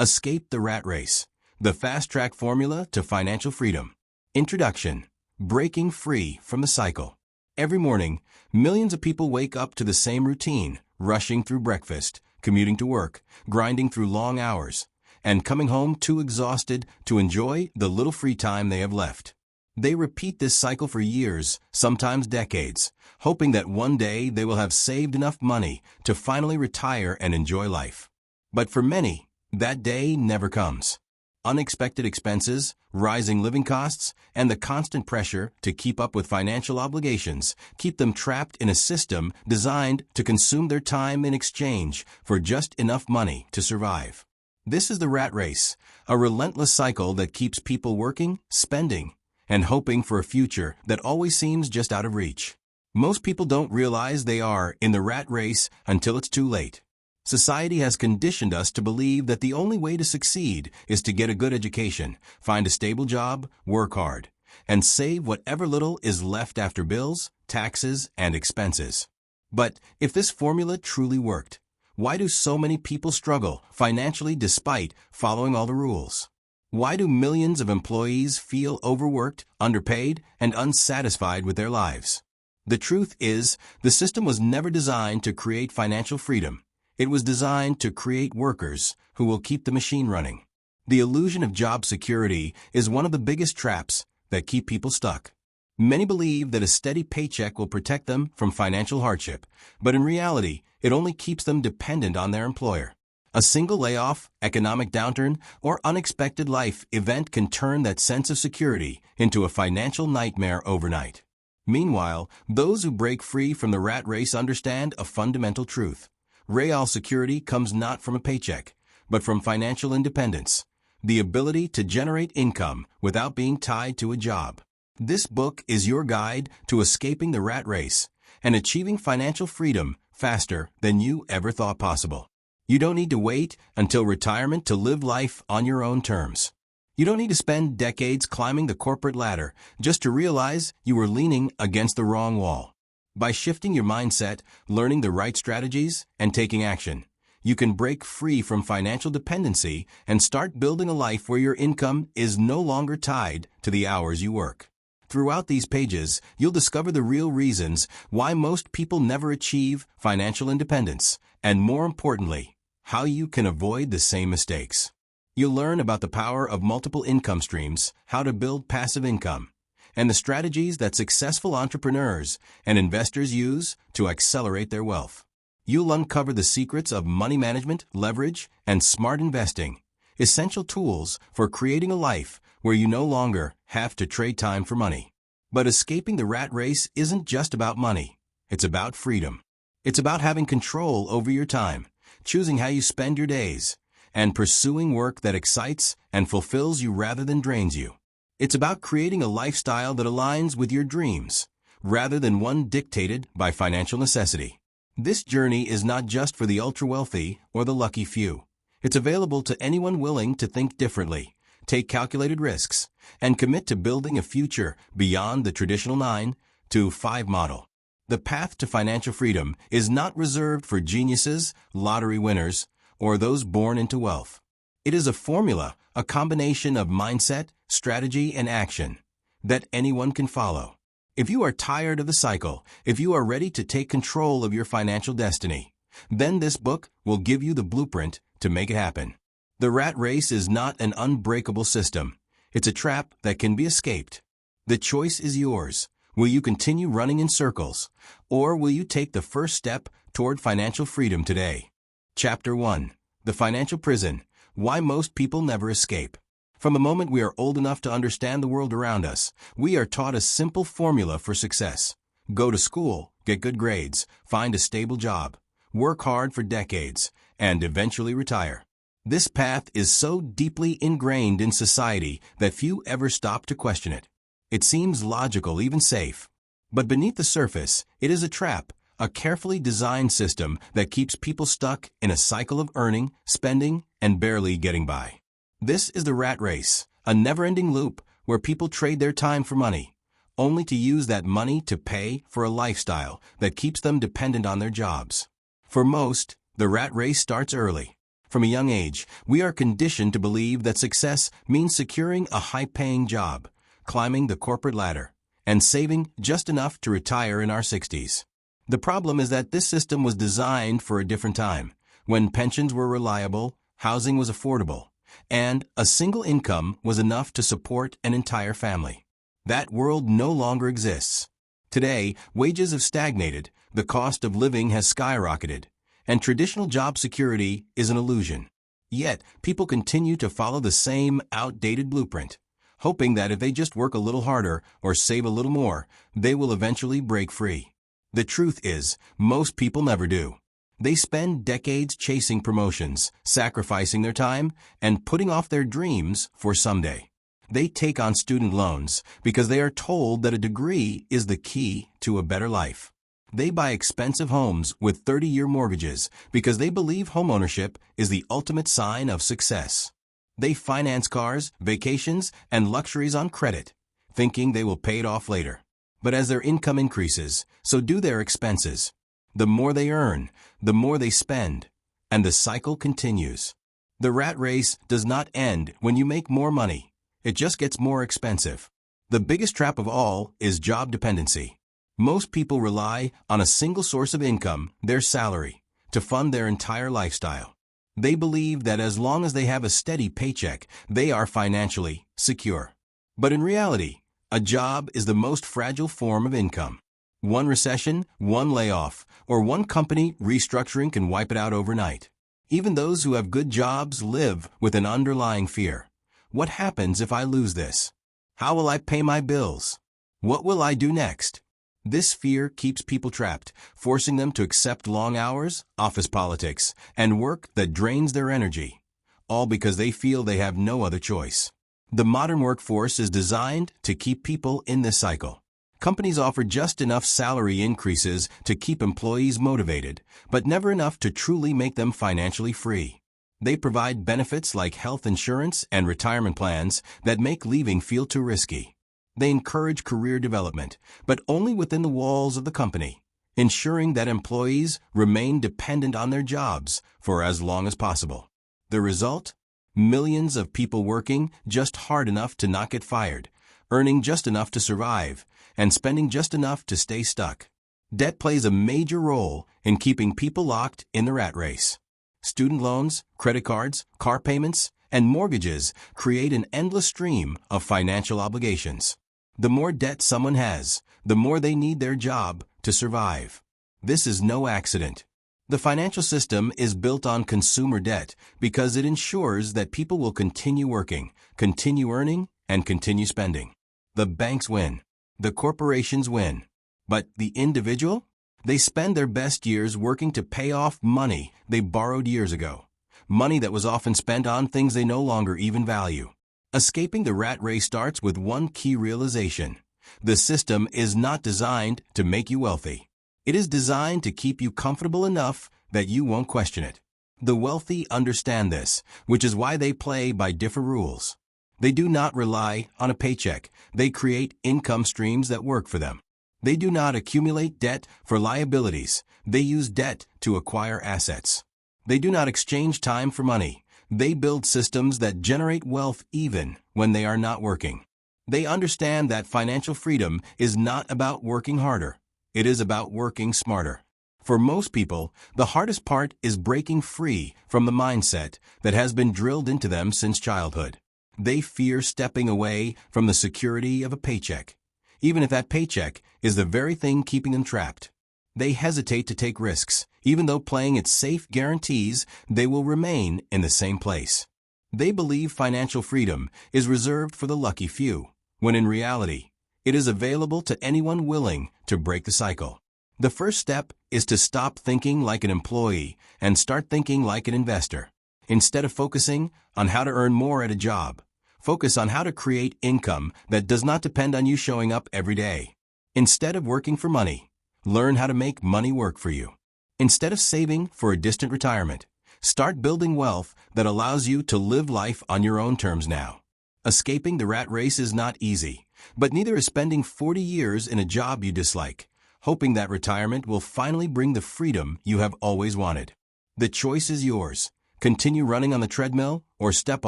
Escape the rat race. The fast-track formula to financial freedom. Introduction. Breaking free from the cycle. Every morning, millions of people wake up to the same routine, rushing through breakfast, commuting to work, grinding through long hours, and coming home too exhausted to enjoy the little free time they have left. They repeat this cycle for years, sometimes decades, hoping that one day they will have saved enough money to finally retire and enjoy life. But for many, that day never comes. Unexpected expenses, rising living costs, and the constant pressure to keep up with financial obligations keep them trapped in a system designed to consume their time in exchange for just enough money to survive. This is the rat race, a relentless cycle that keeps people working, spending, and hoping for a future that always seems just out of reach. Most people don't realize they are in the rat race until it's too late. Society has conditioned us to believe that the only way to succeed is to get a good education, find a stable job, work hard, and save whatever little is left after bills, taxes, and expenses. But if this formula truly worked, why do so many people struggle financially despite following all the rules? Why do millions of employees feel overworked, underpaid, and unsatisfied with their lives? The truth is, the system was never designed to create financial freedom. It was designed to create workers who will keep the machine running. The illusion of job security is one of the biggest traps that keep people stuck. Many believe that a steady paycheck will protect them from financial hardship, but in reality, it only keeps them dependent on their employer. A single layoff, economic downturn, or unexpected life event can turn that sense of security into a financial nightmare overnight. Meanwhile, those who break free from the rat race understand a fundamental truth. Real security comes not from a paycheck, but from financial independence, the ability to generate income without being tied to a job. This book is your guide to escaping the rat race and achieving financial freedom faster than you ever thought possible. You don't need to wait until retirement to live life on your own terms. You don't need to spend decades climbing the corporate ladder just to realize you were leaning against the wrong wall. By shifting your mindset, learning the right strategies, and taking action, you can break free from financial dependency and start building a life where your income is no longer tied to the hours you work. Throughout these pages, you'll discover the real reasons why most people never achieve financial independence, and more importantly, how you can avoid the same mistakes. You'll learn about the power of multiple income streams, how to build passive income, and the strategies that successful entrepreneurs and investors use to accelerate their wealth. You'll uncover the secrets of money management, leverage, and smart investing, essential tools for creating a life where you no longer have to trade time for money. But escaping the rat race isn't just about money. It's about freedom. It's about having control over your time, choosing how you spend your days, and pursuing work that excites and fulfills you rather than drains you. It's about creating a lifestyle that aligns with your dreams, rather than one dictated by financial necessity. This journey is not just for the ultra-wealthy or the lucky few. It's available to anyone willing to think differently, take calculated risks, and commit to building a future beyond the traditional 9 to 5 model. The path to financial freedom is not reserved for geniuses, lottery winners, or those born into wealth. It is a formula, a combination of mindset, strategy, and action that anyone can follow. If you are tired of the cycle, if you are ready to take control of your financial destiny, then this book will give you the blueprint to make it happen. The rat race is not an unbreakable system. It's a trap that can be escaped. The choice is yours. Will you continue running in circles, or will you take the first step toward financial freedom today? Chapter 1. The Financial Prison. Why most people never escape. From the moment we are old enough to understand the world around us, we are taught a simple formula for success. Go to school, get good grades, find a stable job, work hard for decades, and eventually retire. This path is so deeply ingrained in society that few ever stop to question it. It seems logical, even safe. But beneath the surface, it is a trap, a carefully designed system that keeps people stuck in a cycle of earning, spending, and barely getting by. This is the rat race, a never-ending loop where people trade their time for money, only to use that money to pay for a lifestyle that keeps them dependent on their jobs. For most, the rat race starts early. From a young age, we are conditioned to believe that success means securing a high-paying job, climbing the corporate ladder, and saving just enough to retire in our 60s. The problem is that this system was designed for a different time, when pensions were reliable, housing was affordable, and a single income was enough to support an entire family. That world no longer exists. Today, wages have stagnated, the cost of living has skyrocketed, and traditional job security is an illusion. Yet, people continue to follow the same outdated blueprint, hoping that if they just work a little harder or save a little more, they will eventually break free. The truth is, most people never do. They spend decades chasing promotions, sacrificing their time, and putting off their dreams for someday. They take on student loans because they are told that a degree is the key to a better life. They buy expensive homes with 30-year mortgages because they believe homeownership is the ultimate sign of success. They finance cars, vacations, and luxuries on credit, thinking they will pay it off later. But as their income increases, so do their expenses. The more they earn, the more they spend, and the cycle continues. The rat race does not end when you make more money. It just gets more expensive. The biggest trap of all is job dependency. Most people rely on a single source of income, their salary, to fund their entire lifestyle. They believe that as long as they have a steady paycheck, they are financially secure. But in reality, a job is the most fragile form of income. One recession, one layoff, or one company restructuring can wipe it out overnight. Even those who have good jobs live with an underlying fear. What happens if I lose this? How will I pay my bills? What will I do next? This fear keeps people trapped, forcing them to accept long hours, office politics, and work that drains their energy, all because they feel they have no other choice. The modern workforce is designed to keep people in this cycle. Companies offer just enough salary increases to keep employees motivated, but never enough to truly make them financially free. They provide benefits like health insurance and retirement plans that make leaving feel too risky. They encourage career development, but only within the walls of the company, ensuring that employees remain dependent on their jobs for as long as possible. The result? Millions of people working just hard enough to not get fired, earning just enough to survive, and spending just enough to stay stuck. Debt plays a major role in keeping people locked in the rat race. Student loans, credit cards, car payments, and mortgages create an endless stream of financial obligations. The more debt someone has, the more they need their job to survive. This is no accident. The financial system is built on consumer debt because it ensures that people will continue working, continue earning, and continue spending. The banks win. The corporations win. But the individual? They spend their best years working to pay off money they borrowed years ago. Money that was often spent on things they no longer even value. Escaping the rat race starts with one key realization. The system is not designed to make you wealthy. It is designed to keep you comfortable enough that you won't question it. The wealthy understand this, which is why they play by different rules. They do not rely on a paycheck. They create income streams that work for them. They do not accumulate debt for liabilities. They use debt to acquire assets. They do not exchange time for money. They build systems that generate wealth even when they are not working. They understand that financial freedom is not about working harder. It is about working smarter. For most people, the hardest part is breaking free from the mindset that has been drilled into them since childhood. They fear stepping away from the security of a paycheck, even if that paycheck is the very thing keeping them trapped. They hesitate to take risks, even though playing it safe guarantees they will remain in the same place. They believe financial freedom is reserved for the lucky few, when in reality, it is available to anyone willing to break the cycle. The first step is to stop thinking like an employee and start thinking like an investor. Instead of focusing on how to earn more at a job, focus on how to create income that does not depend on you showing up every day. Instead of working for money, learn how to make money work for you. Instead of saving for a distant retirement, start building wealth that allows you to live life on your own terms now. Escaping the rat race is not easy, but neither is spending 40 years in a job you dislike, hoping that retirement will finally bring the freedom you have always wanted. The choice is yours. Continue running on the treadmill, or step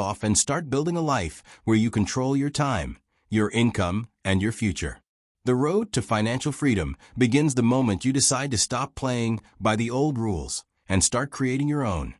off and start building a life where you control your time, your income, and your future. The road to financial freedom begins the moment you decide to stop playing by the old rules and start creating your own.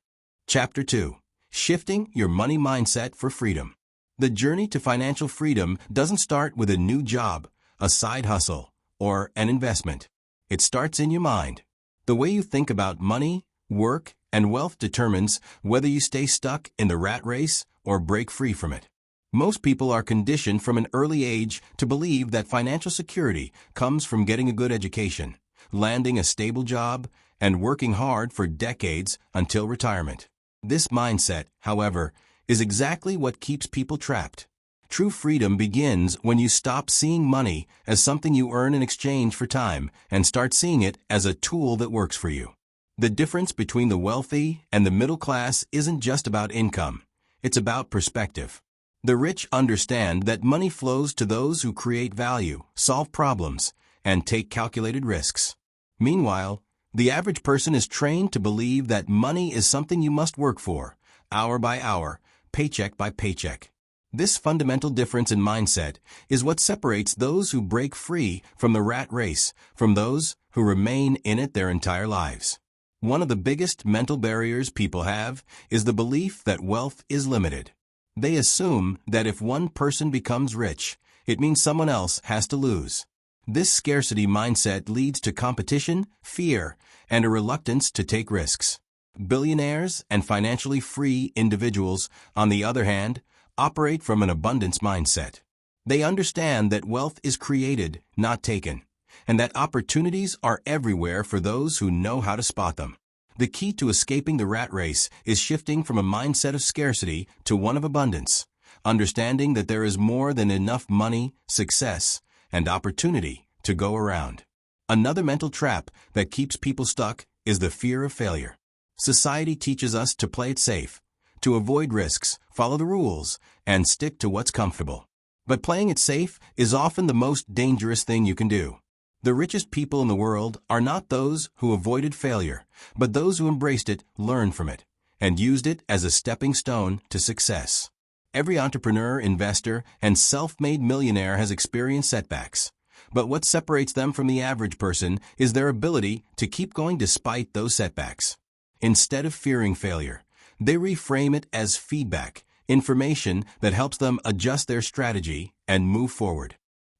Chapter 2. Shifting Your Money Mindset for Freedom. The journey to financial freedom doesn't start with a new job, a side hustle, or an investment. It starts in your mind. The way you think about money, work, and wealth determines whether you stay stuck in the rat race or break free from it. Most people are conditioned from an early age to believe that financial security comes from getting a good education, landing a stable job, and working hard for decades until retirement. This mindset, however, is exactly what keeps people trapped. True freedom begins when you stop seeing money as something you earn in exchange for time and start seeing it as a tool that works for you. The difference between the wealthy and the middle class isn't just about income. It's about perspective. The rich understand that money flows to those who create value, solve problems, and take calculated risks. Meanwhile, the average person is trained to believe that money is something you must work for, hour by hour, paycheck by paycheck. This fundamental difference in mindset is what separates those who break free from the rat race from those who remain in it their entire lives. One of the biggest mental barriers people have is the belief that wealth is limited. They assume that if one person becomes rich, it means someone else has to lose. This scarcity mindset leads to competition, fear, and a reluctance to take risks. Billionaires and financially free individuals, on the other hand, operate from an abundance mindset. They understand that wealth is created, not taken, and that opportunities are everywhere for those who know how to spot them. The key to escaping the rat race is shifting from a mindset of scarcity to one of abundance, understanding that there is more than enough money, success, and opportunity to go around. Another mental trap that keeps people stuck is the fear of failure. Society teaches us to play it safe, to avoid risks, follow the rules, and stick to what's comfortable. But playing it safe is often the most dangerous thing you can do. The richest people in the world are not those who avoided failure, but those who embraced it, learned from it, and used it as a stepping stone to success. Every entrepreneur, investor, and self-made millionaire has experienced setbacks. But what separates them from the average person is their ability to keep going despite those setbacks. Instead of fearing failure, they reframe it as feedback, information that helps them adjust their strategy and move forward.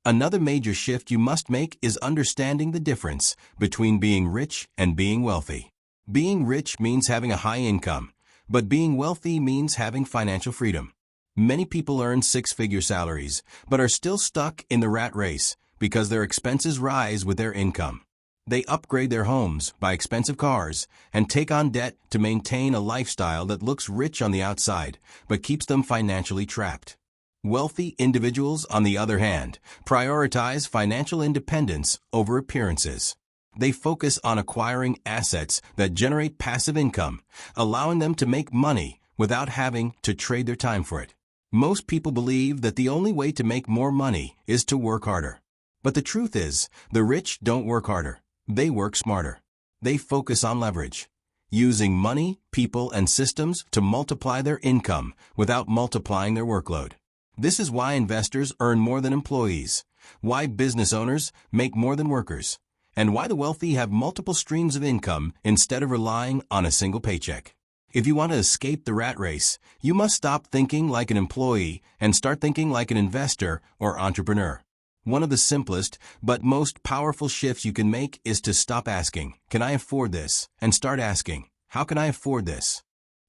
Another major shift you must make is understanding the difference between being rich and being wealthy. Being rich means having a high income, but being wealthy means having financial freedom. Many people earn six-figure salaries, but are still stuck in the rat race because their expenses rise with their income. They upgrade their homes, buy expensive cars, and take on debt to maintain a lifestyle that looks rich on the outside, but keeps them financially trapped. Wealthy individuals, on the other hand, prioritize financial independence over appearances. They focus on acquiring assets that generate passive income, allowing them to make money without having to trade their time for it. Most people believe that the only way to make more money is to work harder. But the truth is, the rich don't work harder. They work smarter. They focus on leverage, using money, people, and systems to multiply their income without multiplying their workload. This is why investors earn more than employees, why business owners make more than workers, and why the wealthy have multiple streams of income instead of relying on a single paycheck. If you want to escape the rat race, you must stop thinking like an employee and start thinking like an investor or entrepreneur. One of the simplest but most powerful shifts you can make is to stop asking, "Can I afford this?" and start asking, "How can I afford this?"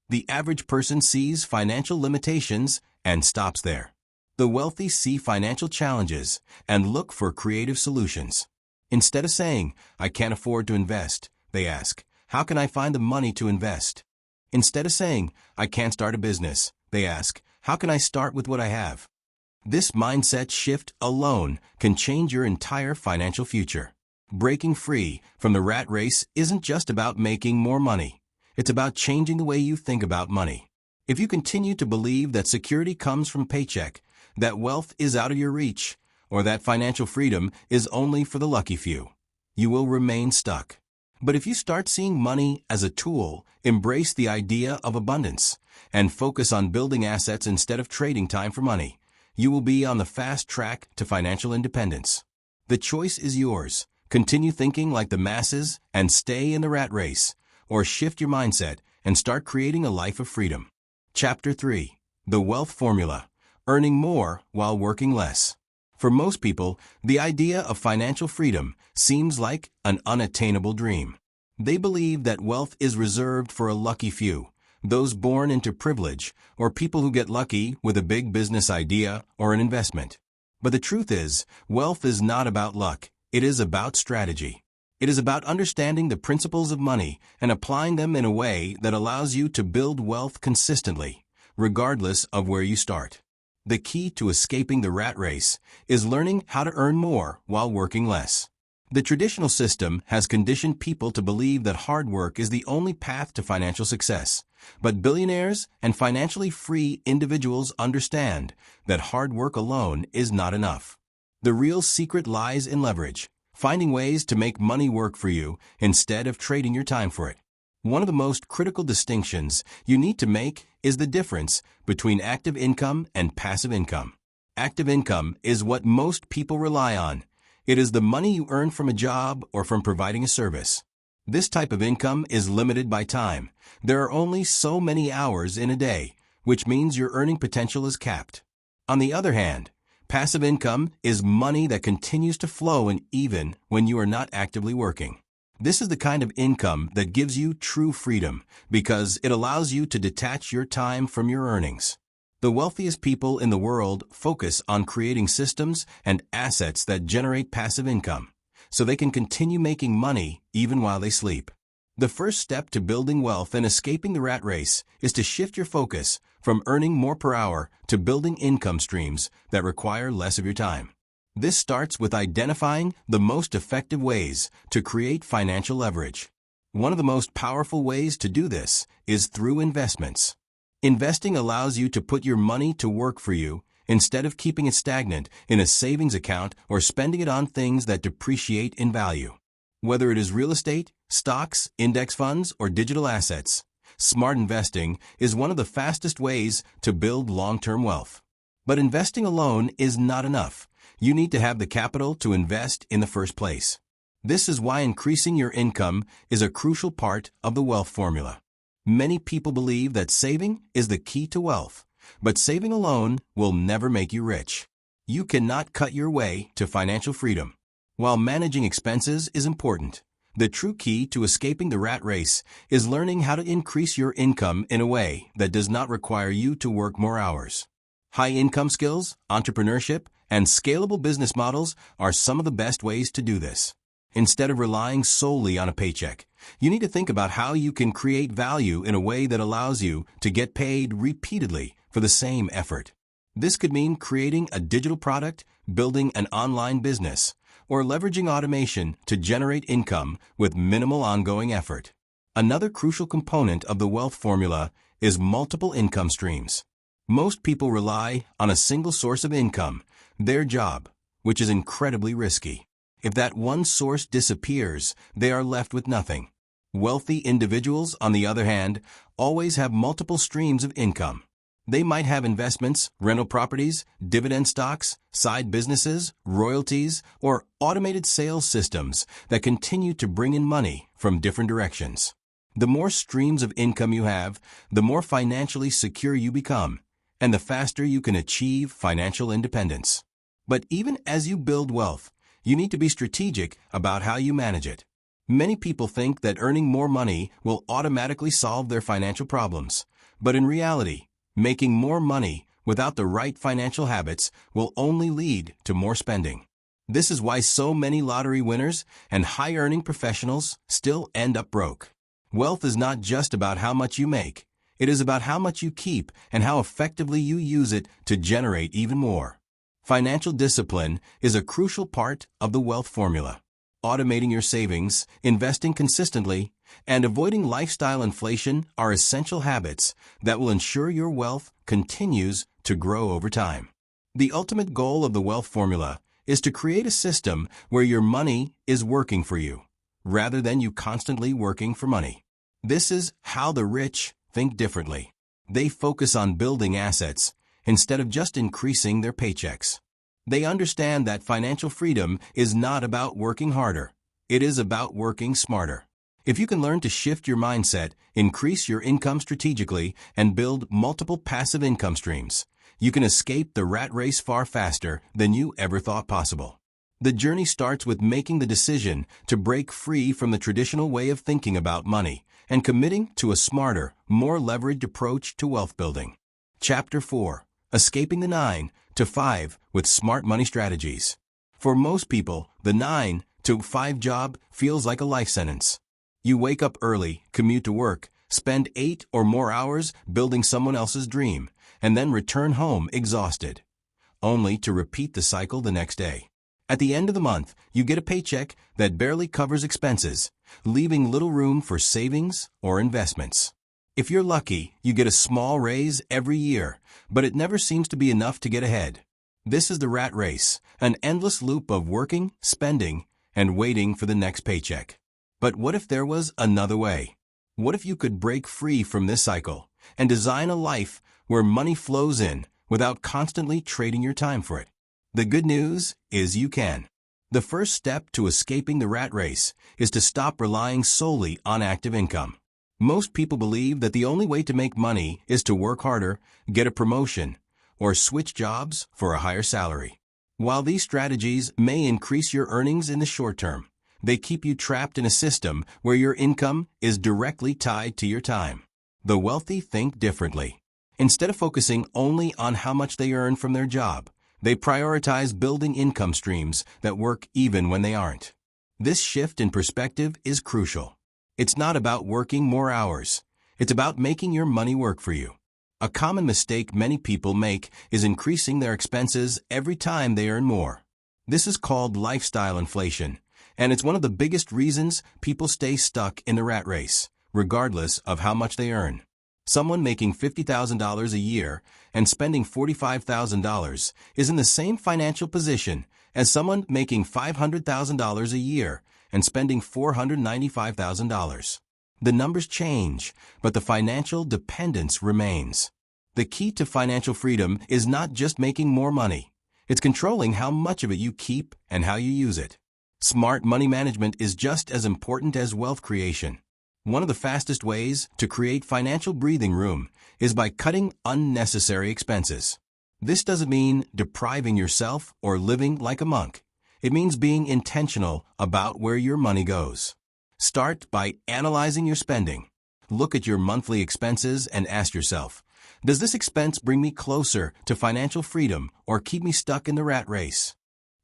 The average person sees financial limitations and stops there. The wealthy see financial challenges and look for creative solutions. Instead of saying, "I can't afford to invest," they ask, "How can I find the money to invest?" Instead of saying, "I can't start a business," they ask, "How can I start with what I have?" This mindset shift alone can change your entire financial future. Breaking free from the rat race isn't just about making more money. It's about changing the way you think about money. If you continue to believe that security comes from paycheck, that wealth is out of your reach, or that financial freedom is only for the lucky few, you will remain stuck. But if you start seeing money as a tool, embrace the idea of abundance, and focus on building assets instead of trading time for money, you will be on the fast track to financial independence. The choice is yours. Continue thinking like the masses and stay in the rat race, or shift your mindset and start creating a life of freedom. Chapter 3. The Wealth Formula. Earning more while working less. For most people, the idea of financial freedom seems like an unattainable dream. They believe that wealth is reserved for a lucky few, those born into privilege, or people who get lucky with a big business idea or an investment. But the truth is, wealth is not about luck. It is about strategy. It is about understanding the principles of money and applying them in a way that allows you to build wealth consistently, regardless of where you start. The key to escaping the rat race is learning how to earn more while working less. The traditional system has conditioned people to believe that hard work is the only path to financial success. But billionaires and financially free individuals understand that hard work alone is not enough. The real secret lies in leverage, finding ways to make money work for you instead of trading your time for it. One of the most critical distinctions you need to make is the difference between active income and passive income. Active income is what most people rely on. It is the money you earn from a job or from providing a service. This type of income is limited by time. There are only so many hours in a day, which means your earning potential is capped. On the other hand, passive income is money that continues to flow even when you are not actively working. This is the kind of income that gives you true freedom because it allows you to detach your time from your earnings. The wealthiest people in the world focus on creating systems and assets that generate passive income, so they can continue making money even while they sleep. The first step to building wealth and escaping the rat race is to shift your focus from earning more per hour to building income streams that require less of your time. This starts with identifying the most effective ways to create financial leverage. One of the most powerful ways to do this is through investments. Investing allows you to put your money to work for you instead of keeping it stagnant in a savings account or spending it on things that depreciate in value. Whether it is real estate, stocks, index funds, or digital assets, smart investing is one of the fastest ways to build long-term wealth. But investing alone is not enough. You need to have the capital to invest in the first place. This is why increasing your income is a crucial part of the wealth formula. Many people believe that saving is the key to wealth, but saving alone will never make you rich. You cannot cut your way to financial freedom. While managing expenses is important, the true key to escaping the rat race is learning how to increase your income in a way that does not require you to work more hours. High-income skills, entrepreneurship, and scalable business models are some of the best ways to do this. Instead of relying solely on a paycheck, you need to think about how you can create value in a way that allows you to get paid repeatedly for the same effort. This could mean creating a digital product, building an online business, or leveraging automation to generate income with minimal ongoing effort. Another crucial component of the wealth formula is multiple income streams. Most people rely on a single source of income, their job, which is incredibly risky. If that one source disappears, they are left with nothing. Wealthy individuals, on the other hand, always have multiple streams of income. They might have investments, rental properties, dividend stocks, side businesses, royalties, or automated sales systems that continue to bring in money from different directions. The more streams of income you have, the more financially secure you become, and the faster you can achieve financial independence. But even as you build wealth, you need to be strategic about how you manage it. Many people think that earning more money will automatically solve their financial problems, but in reality, making more money without the right financial habits will only lead to more spending. This is why so many lottery winners and high-earning professionals still end up broke. Wealth is not just about how much you make. It is about how much you keep and how effectively you use it to generate even more. Financial discipline is a crucial part of the wealth formula. Automating your savings, investing consistently, and avoiding lifestyle inflation are essential habits that will ensure your wealth continues to grow over time. The ultimate goal of the wealth formula is to create a system where your money is working for you, rather than you constantly working for money. This is how the rich think differently. They focus on building assets instead of just increasing their paychecks. They understand that financial freedom is not about working harder. It is about working smarter. If you can learn to shift your mindset, increase your income strategically, and build multiple passive income streams, you can escape the rat race far faster than you ever thought possible. The journey starts with making the decision to break free from the traditional way of thinking about money and committing to a smarter, more leveraged approach to wealth building. Chapter 4. Escaping the 9 to 5 with smart money strategies. For most people, the 9 to 5 job feels like a life sentence. You wake up early, commute to work, spend 8 or more hours building someone else's dream, and then return home exhausted, only to repeat the cycle the next day. At the end of the month, you get a paycheck that barely covers expenses, leaving little room for savings or investments. If you're lucky, you get a small raise every year, but it never seems to be enough to get ahead. This is the rat race, an endless loop of working, spending, and waiting for the next paycheck. But what if there was another way? What if you could break free from this cycle and design a life where money flows in without constantly trading your time for it? The good news is you can. The first step to escaping the rat race is to stop relying solely on active income. Most people believe that the only way to make money is to work harder, get a promotion, or switch jobs for a higher salary. While these strategies may increase your earnings in the short term, they keep you trapped in a system where your income is directly tied to your time. The wealthy think differently. Instead of focusing only on how much they earn from their job, they prioritize building income streams that work even when they aren't. This shift in perspective is crucial. It's not about working more hours. It's about making your money work for you. A common mistake many people make is increasing their expenses every time they earn more. This is called lifestyle inflation, and it's one of the biggest reasons people stay stuck in the rat race, regardless of how much they earn. Someone making $50,000 a year and spending $45,000 is in the same financial position as someone making $500,000 a year and spending $495,000. The numbers change, but the financial dependence remains. The key to financial freedom is not just making more money. It's controlling how much of it you keep and how you use it. Smart money management is just as important as wealth creation. One of the fastest ways to create financial breathing room is by cutting unnecessary expenses. This doesn't mean depriving yourself or living like a monk. It means being intentional about where your money goes. Start by analyzing your spending. Look at your monthly expenses and ask yourself, does this expense bring me closer to financial freedom or keep me stuck in the rat race?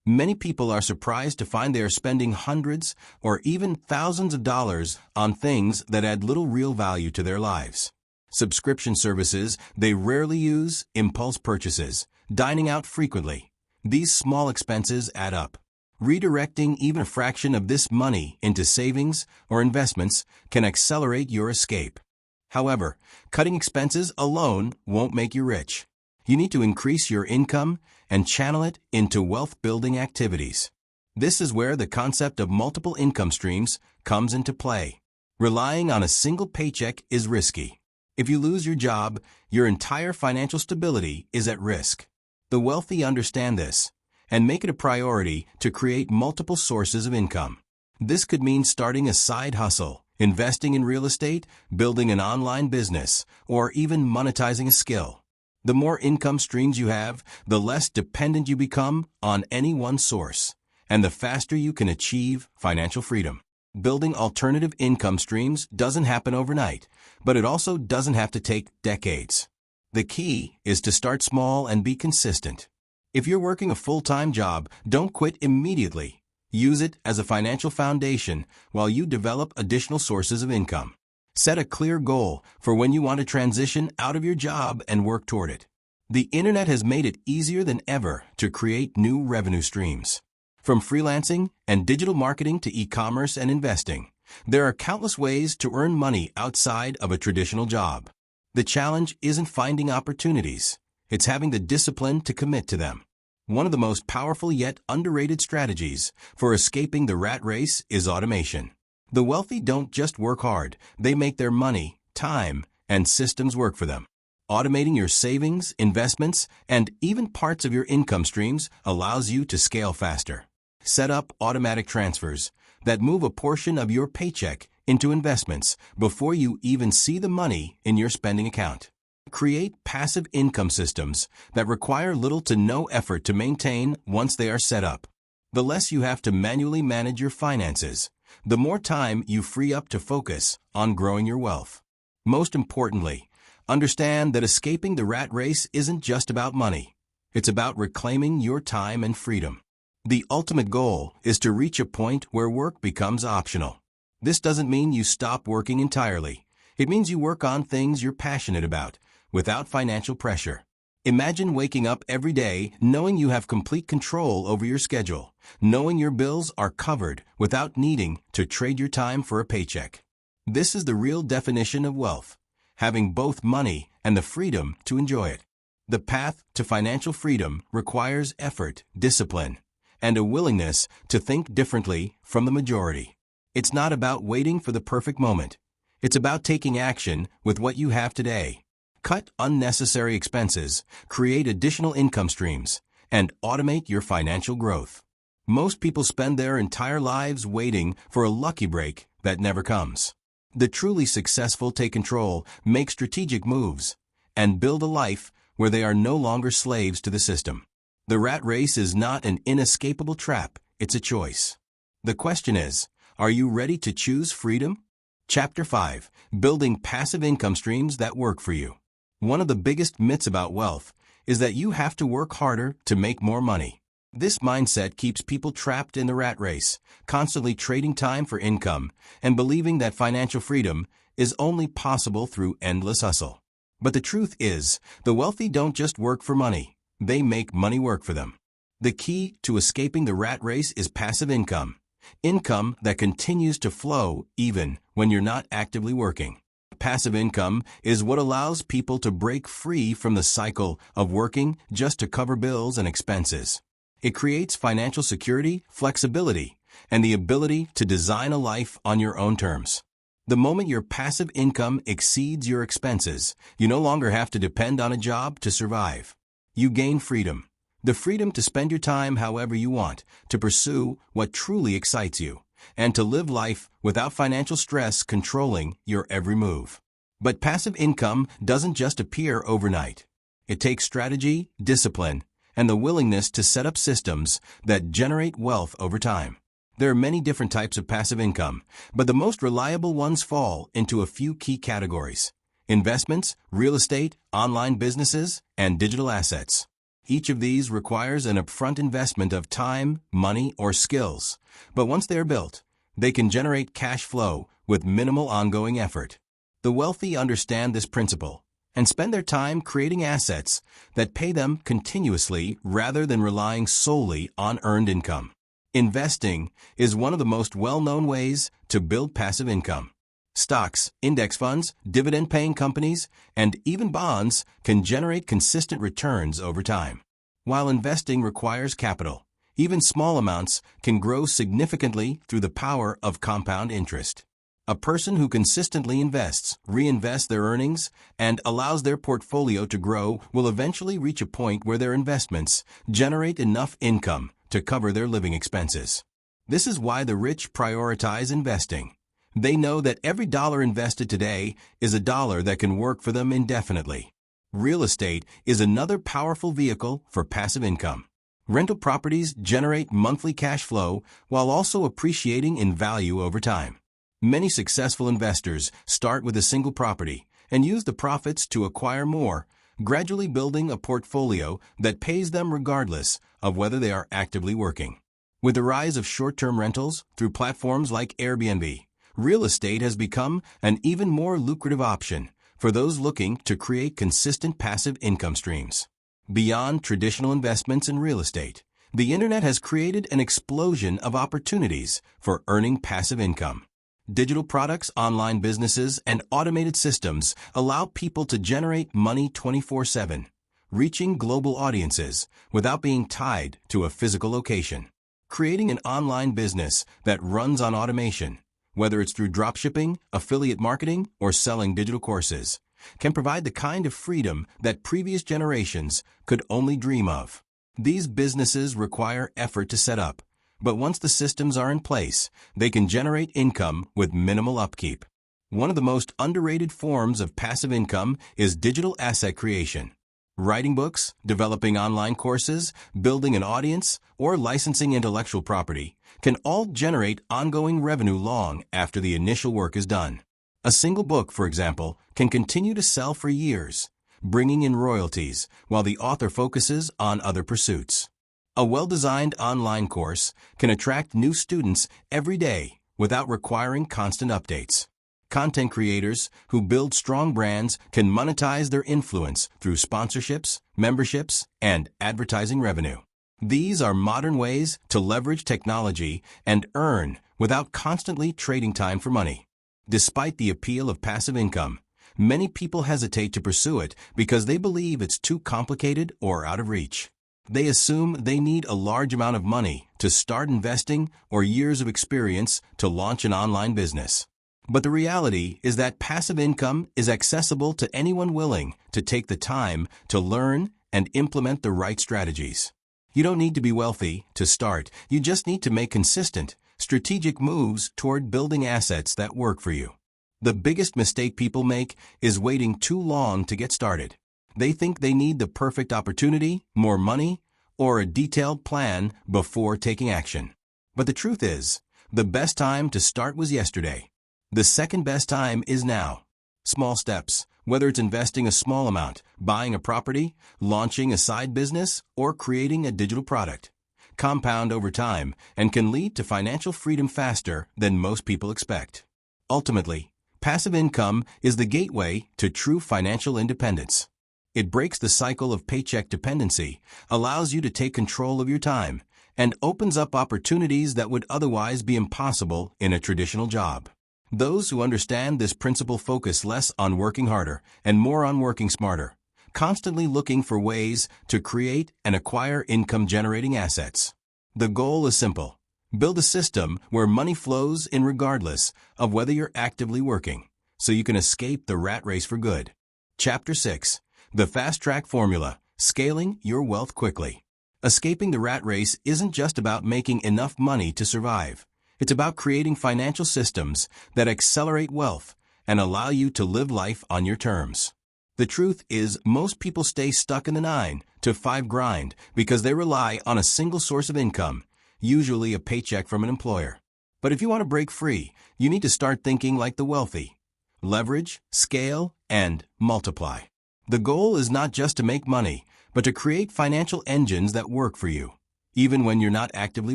Many people are surprised to find they are spending hundreds or even thousands of dollars on things that add little real value to their lives. Subscription services they rarely use, impulse purchases, dining out frequently. These small expenses add up. Redirecting even a fraction of this money into savings or investments can accelerate your escape. However, cutting expenses alone won't make you rich. You need to increase your income and channel it into wealth-building activities. This is where the concept of multiple income streams comes into play. Relying on a single paycheck is risky. If you lose your job, your entire financial stability is at risk. The wealthy understand this and make it a priority to create multiple sources of income. This could mean starting a side hustle, investing in real estate, building an online business, or even monetizing a skill. The more income streams you have, the less dependent you become on any one source, and the faster you can achieve financial freedom. Building alternative income streams doesn't happen overnight, but it also doesn't have to take decades. The key is to start small and be consistent. If you're working a full-time job, don't quit immediately. Use it as a financial foundation while you develop additional sources of income. Set a clear goal for when you want to transition out of your job and work toward it. The internet has made it easier than ever to create new revenue streams. From freelancing and digital marketing to e-commerce and investing, there are countless ways to earn money outside of a traditional job. The challenge isn't finding opportunities. It's having the discipline to commit to them. One of the most powerful yet underrated strategies for escaping the rat race is automation. The wealthy don't just work hard, they make their money, time, and systems work for them. Automating your savings, investments, and even parts of your income streams allows you to scale faster. Set up automatic transfers that move a portion of your paycheck into investments before you even see the money in your spending account. Create passive income systems that require little to no effort to maintain once they are set up. The less you have to manually manage your finances, the more time you free up to focus on growing your wealth. Most importantly, understand that escaping the rat race isn't just about money. It's about reclaiming your time and freedom. The ultimate goal is to reach a point where work becomes optional. This doesn't mean you stop working entirely. It means you work on things you're passionate about, without financial pressure. Imagine waking up every day knowing you have complete control over your schedule, knowing your bills are covered without needing to trade your time for a paycheck. This is the real definition of wealth, having both money and the freedom to enjoy it. The path to financial freedom requires effort, discipline, and a willingness to think differently from the majority. It's not about waiting for the perfect moment. It's about taking action with what you have today. Cut unnecessary expenses, create additional income streams, and automate your financial growth. Most people spend their entire lives waiting for a lucky break that never comes. The truly successful take control, make strategic moves, and build a life where they are no longer slaves to the system. The rat race is not an inescapable trap, it's a choice. The question is, are you ready to choose freedom? Chapter 5. Building passive income streams that work for you. One of the biggest myths about wealth is that you have to work harder to make more money. This mindset keeps people trapped in the rat race, constantly trading time for income and believing that financial freedom is only possible through endless hustle. But the truth is, the wealthy don't just work for money, they make money work for them. The key to escaping the rat race is passive income. Income that continues to flow even when you're not actively working. Passive income is what allows people to break free from the cycle of working just to cover bills and expenses. It creates financial security, flexibility, and the ability to design a life on your own terms. The moment your passive income exceeds your expenses, you no longer have to depend on a job to survive. You gain freedom. The freedom to spend your time however you want, to pursue what truly excites you, and to live life without financial stress controlling your every move. But passive income doesn't just appear overnight. It takes strategy, discipline, and the willingness to set up systems that generate wealth over time. There are many different types of passive income, but the most reliable ones fall into a few key categories: investments, real estate, online businesses, and digital assets. Each of these requires an upfront investment of time, money, or skills, but once they are built, they can generate cash flow with minimal ongoing effort. The wealthy understand this principle and spend their time creating assets that pay them continuously rather than relying solely on earned income. Investing is one of the most well-known ways to build passive income. Stocks, index funds, dividend-paying companies, and even bonds can generate consistent returns over time. While investing requires capital, even small amounts can grow significantly through the power of compound interest. A person who consistently invests, reinvests their earnings, and allows their portfolio to grow will eventually reach a point where their investments generate enough income to cover their living expenses. This is why the rich prioritize investing. They know that every dollar invested today is a dollar that can work for them indefinitely. Real estate is another powerful vehicle for passive income. Rental properties generate monthly cash flow while also appreciating in value over time. Many successful investors start with a single property and use the profits to acquire more, gradually building a portfolio that pays them regardless of whether they are actively working. With the rise of short-term rentals through platforms like Airbnb, real estate has become an even more lucrative option for those looking to create consistent passive income streams. Beyond traditional investments in real estate, the internet has created an explosion of opportunities for earning passive income. Digital products, online businesses, and automated systems allow people to generate money 24/7, reaching global audiences without being tied to a physical location. Creating an online business that runs on automation, whether it's through dropshipping, affiliate marketing, or selling digital courses, can provide the kind of freedom that previous generations could only dream of. These businesses require effort to set up, but once the systems are in place, they can generate income with minimal upkeep. One of the most underrated forms of passive income is digital asset creation. Writing books, developing online courses, building an audience, or licensing intellectual property can all generate ongoing revenue long after the initial work is done. A single book, for example, can continue to sell for years, bringing in royalties while the author focuses on other pursuits. A well-designed online course can attract new students every day without requiring constant updates. Content creators who build strong brands can monetize their influence through sponsorships, memberships, and advertising revenue. These are modern ways to leverage technology and earn without constantly trading time for money. Despite the appeal of passive income, many people hesitate to pursue it because they believe it's too complicated or out of reach. They assume they need a large amount of money to start investing or years of experience to launch an online business. But the reality is that passive income is accessible to anyone willing to take the time to learn and implement the right strategies. You don't need to be wealthy to start. You just need to make consistent, strategic moves toward building assets that work for you. The biggest mistake people make is waiting too long to get started. They think they need the perfect opportunity, more money, or a detailed plan before taking action. But the truth is, the best time to start was yesterday. The second best time is now. Small steps, whether it's investing a small amount, buying a property, launching a side business, or creating a digital product, compound over time and can lead to financial freedom faster than most people expect. Ultimately, passive income is the gateway to true financial independence. It breaks the cycle of paycheck dependency, allows you to take control of your time, and opens up opportunities that would otherwise be impossible in a traditional job. Those who understand this principle focus less on working harder and more on working smarter, constantly looking for ways to create and acquire income-generating assets. The goal is simple. Build a system where money flows in regardless of whether you're actively working, so you can escape the rat race for good. Chapter 6. The Fast Track Formula, Scaling Your Wealth Quickly. Escaping the rat race isn't just about making enough money to survive. It's about creating financial systems that accelerate wealth and allow you to live life on your terms. The truth is, most people stay stuck in the 9 to 5 grind because they rely on a single source of income, usually a paycheck from an employer. But if you want to break free, you need to start thinking like the wealthy. Leverage, scale, and multiply. The goal is not just to make money, but to create financial engines that work for you, even when you're not actively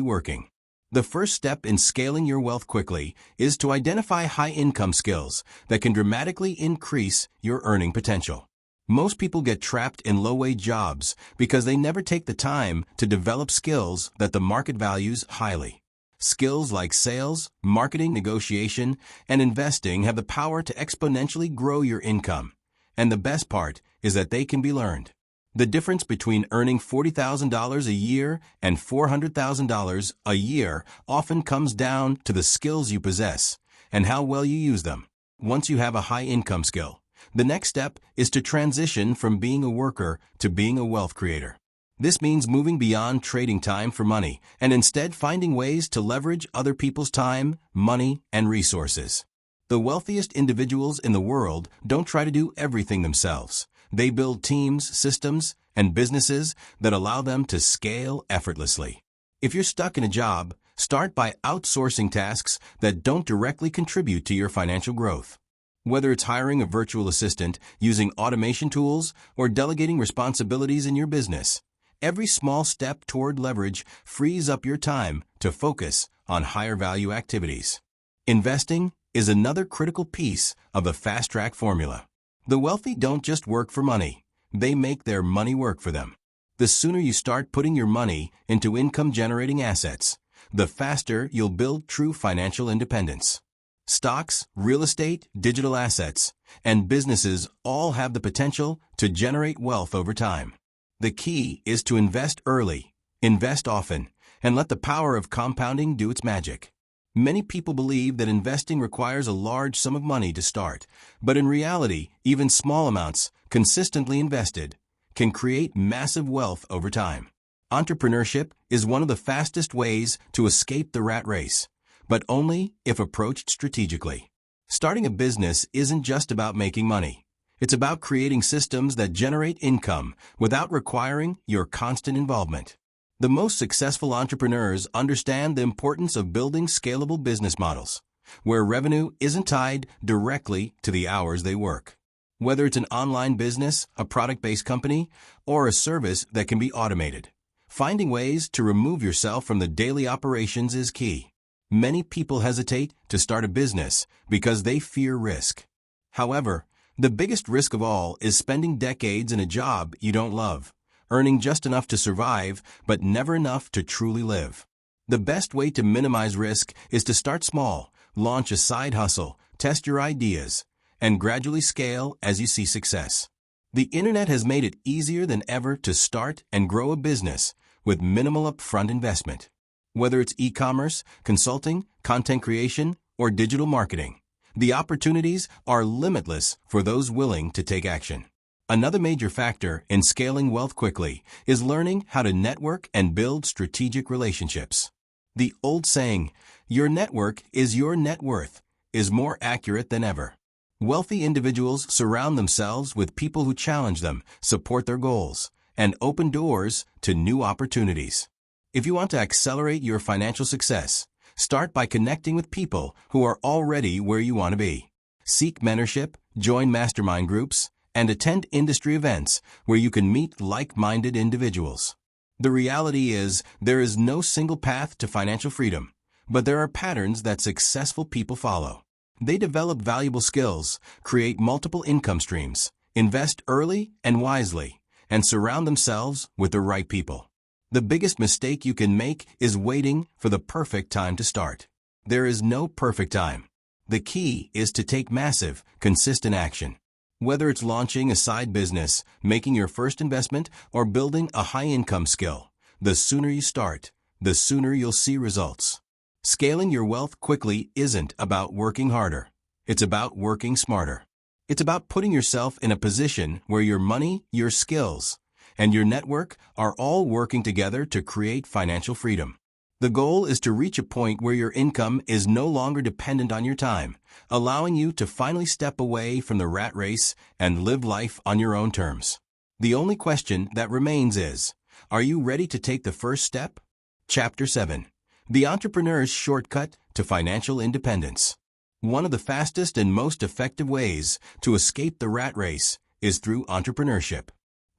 working. The first step in scaling your wealth quickly is to identify high-income skills that can dramatically increase your earning potential. Most people get trapped in low-wage jobs because they never take the time to develop skills that the market values highly. Skills like sales, marketing, negotiation, and investing have the power to exponentially grow your income. And the best part is that they can be learned. The difference between earning $40,000 a year and $400,000 a year often comes down to the skills you possess and how well you use them. Once you have a high-income skill, the next step is to transition from being a worker to being a wealth creator. This means moving beyond trading time for money and instead finding ways to leverage other people's time, money, and resources. The wealthiest individuals in the world don't try to do everything themselves. They build teams, systems, and businesses that allow them to scale effortlessly. If you're stuck in a job, start by outsourcing tasks that don't directly contribute to your financial growth. Whether it's hiring a virtual assistant, using automation tools, or delegating responsibilities in your business, every small step toward leverage frees up your time to focus on higher value activities. Investing is another critical piece of the fast track formula. The wealthy don't just work for money, they make their money work for them. The sooner you start putting your money into income-generating assets, the faster you'll build true financial independence. Stocks, real estate, digital assets, and businesses all have the potential to generate wealth over time. The key is to invest early, invest often, and let the power of compounding do its magic. Many people believe that investing requires a large sum of money to start, but in reality, even small amounts, consistently invested, can create massive wealth over time. Entrepreneurship is one of the fastest ways to escape the rat race, but only if approached strategically. Starting a business isn't just about making money. It's about creating systems that generate income without requiring your constant involvement. The most successful entrepreneurs understand the importance of building scalable business models, where revenue isn't tied directly to the hours they work. Whether it's an online business, a product-based company, or a service that can be automated, finding ways to remove yourself from the daily operations is key. Many people hesitate to start a business because they fear risk. However, the biggest risk of all is spending decades in a job you don't love, earning just enough to survive, but never enough to truly live. The best way to minimize risk is to start small, launch a side hustle, test your ideas, and gradually scale as you see success. The internet has made it easier than ever to start and grow a business with minimal upfront investment. Whether it's e-commerce, consulting, content creation, or digital marketing, the opportunities are limitless for those willing to take action. Another major factor in scaling wealth quickly is learning how to network and build strategic relationships. The old saying, "Your network is your net worth," is more accurate than ever. Wealthy individuals surround themselves with people who challenge them, support their goals, and open doors to new opportunities. If you want to accelerate your financial success, start by connecting with people who are already where you want to be. Seek mentorship, join mastermind groups, and attend industry events where you can meet like-minded individuals. The reality is, there is no single path to financial freedom, but there are patterns that successful people follow. They develop valuable skills, create multiple income streams, invest early and wisely, and surround themselves with the right people. The biggest mistake you can make is waiting for the perfect time to start. There is no perfect time. The key is to take massive, consistent action. Whether it's launching a side business, making your first investment, or building a high-income skill, the sooner you start, the sooner you'll see results. Scaling your wealth quickly isn't about working harder. It's about working smarter. It's about putting yourself in a position where your money, your skills, and your network are all working together to create financial freedom. The goal is to reach a point where your income is no longer dependent on your time, allowing you to finally step away from the rat race and live life on your own terms. The only question that remains is, are you ready to take the first step? Chapter 7. The Entrepreneur's Shortcut to Financial Independence. One of the fastest and most effective ways to escape the rat race is through entrepreneurship.